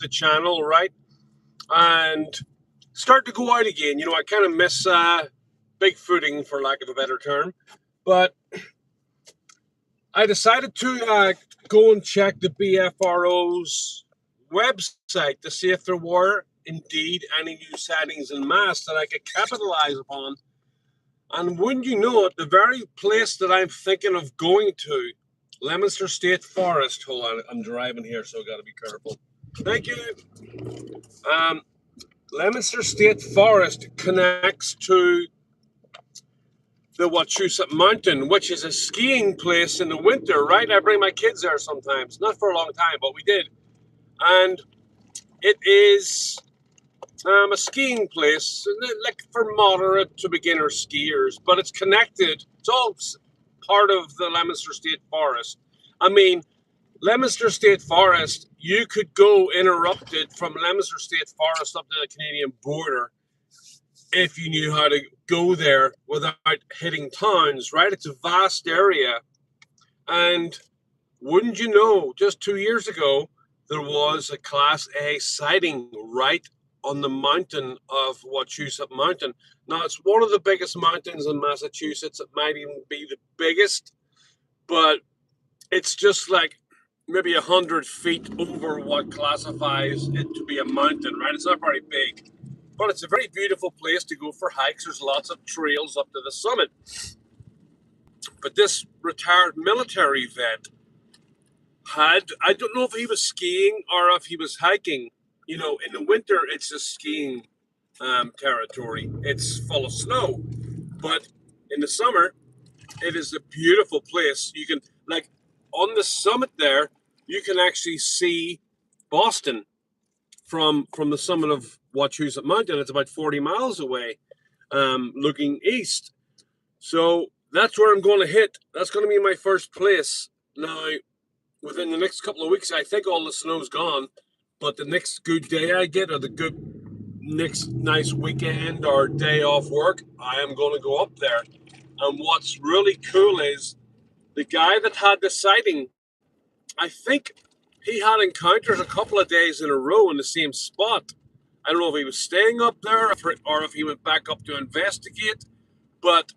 the channel, right? And start to go out again. You know, I kind of miss bigfooting, for lack of a better term. But I decided to go and check the BFRO's website to see if there were indeed any new sightings in mass that I could capitalize upon. And wouldn't you know it, the very place that I'm thinking of going to, Leominster State Forest. Hold on, I'm driving here, so I got to be careful. Thank you. Leominster State Forest connects to the Wachusett Mountain, which is a skiing place in the winter, right? I bring my kids there sometimes, not for a long time, but we did. And it is a skiing place, like for moderate to beginner skiers, but it's connected. It's all part of the Leominster State Forest. I mean, Leominster State Forest, you could go uninterrupted from Leominster State Forest up to the Canadian border if you knew how to go there without hitting towns, right? It's a vast area. And wouldn't you know, just 2 years ago, there was a Class A sighting right on the mountain of Wachusett Mountain. Now, it's one of the biggest mountains in Massachusetts. It might even be the biggest, but it's just like maybe 100 feet over what classifies it to be a mountain, right? It's not very big, but it's a very beautiful place to go for hikes. There's lots of trails up to the summit. But this retired military vet had, I don't know if he was skiing or if he was hiking. You know, in the winter, it's a skiing territory. It's full of snow. But in the summer, it is a beautiful place. You can, like, on the summit there, you can actually see Boston from the summit of Wachusett Mountain. It's about 40 miles away, looking east. So that's where I'm going to hit. That's going to be my first place. Now, within the next couple of weeks, I think all the snow's gone. But the next good day I get, or the good next nice weekend or day off work, I am going to go up there. And what's really cool is the guy that had the sighting, I think he had encounters a couple of days in a row in the same spot. I don't know if he was staying up there or if he went back up to investigate, but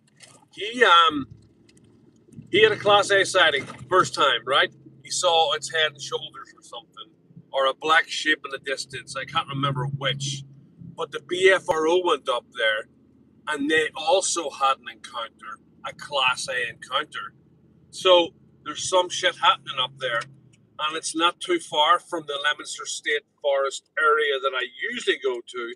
he had a Class A sighting first time, right? He saw its head and shoulders or something, or a black shape in the distance. I can't remember which, but the BFRO went up there, and they also had an encounter, a Class A encounter. So there's some shit happening up there, and it's not too far from the Leominster State Forest area that I usually go to.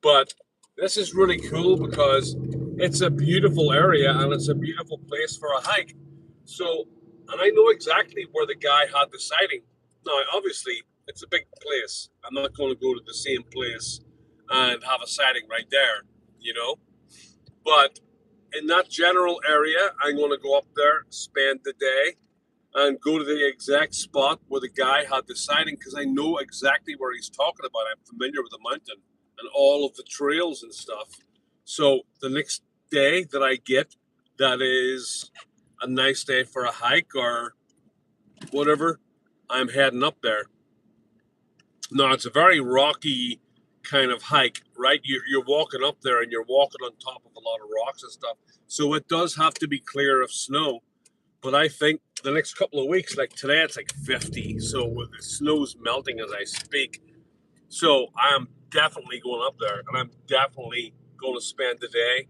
But this is really cool because it's a beautiful area and it's a beautiful place for a hike. So, and I know exactly where the guy had the sighting. Now, obviously, it's a big place. I'm not going to go to the same place and have a sighting right there, you know? But in that general area, I'm going to go up there, spend the day, and go to the exact spot where the guy had the sighting because I know exactly where he's talking about. I'm familiar with the mountain and all of the trails and stuff. So the next day that I get, that is a nice day for a hike or whatever, I'm heading up there. Now, it's a very rocky kind of hike, right? You're walking up there and you're walking on top of a lot of rocks and stuff. So it does have to be clear of snow. But I think the next couple of weeks, like today, it's like 50. So the snow's melting as I speak. So I am definitely going up there, and I'm definitely going to spend the day,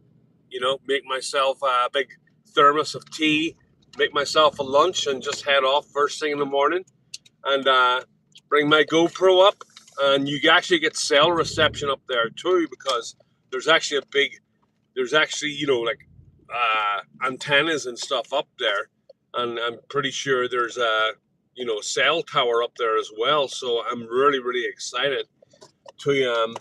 you know, make myself a big thermos of tea, make myself a lunch, and just head off first thing in the morning, and bring my GoPro up. And you actually get cell reception up there too, because there's actually you know, like antennas and stuff up there. And I'm pretty sure there's a, you know, cell tower up there as well. So I'm really, really excited to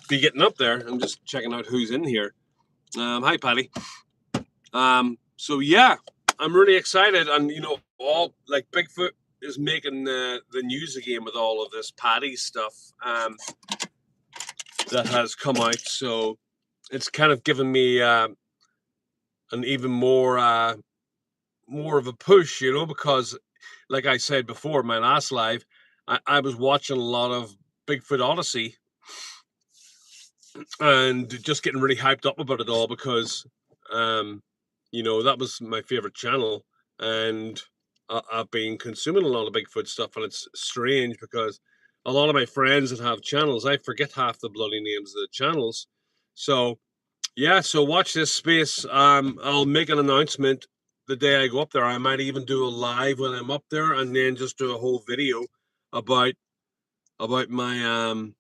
be getting up there. I'm just checking out who's in here. Hi, Patty. So yeah, I'm really excited. And you know, all like Bigfoot is making the news again with all of this Patty stuff that has come out. So it's kind of given me an even more of a push, you know, because like I said before, my last live, I was watching a lot of Bigfoot Odyssey and just getting really hyped up about it all because, that was my favorite channel, and I've been consuming a lot of Bigfoot stuff, and it's strange because a lot of my friends that have channels, I forget half the bloody names of the channels. So yeah, so watch this space. I'll make an announcement the day I go up there. I might even do a live when I'm up there, and then just do a whole video about my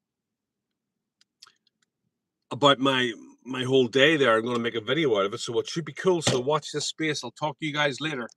about my whole day there. I'm going to make a video out of it, so it should be cool. So watch this space. I'll talk to you guys later.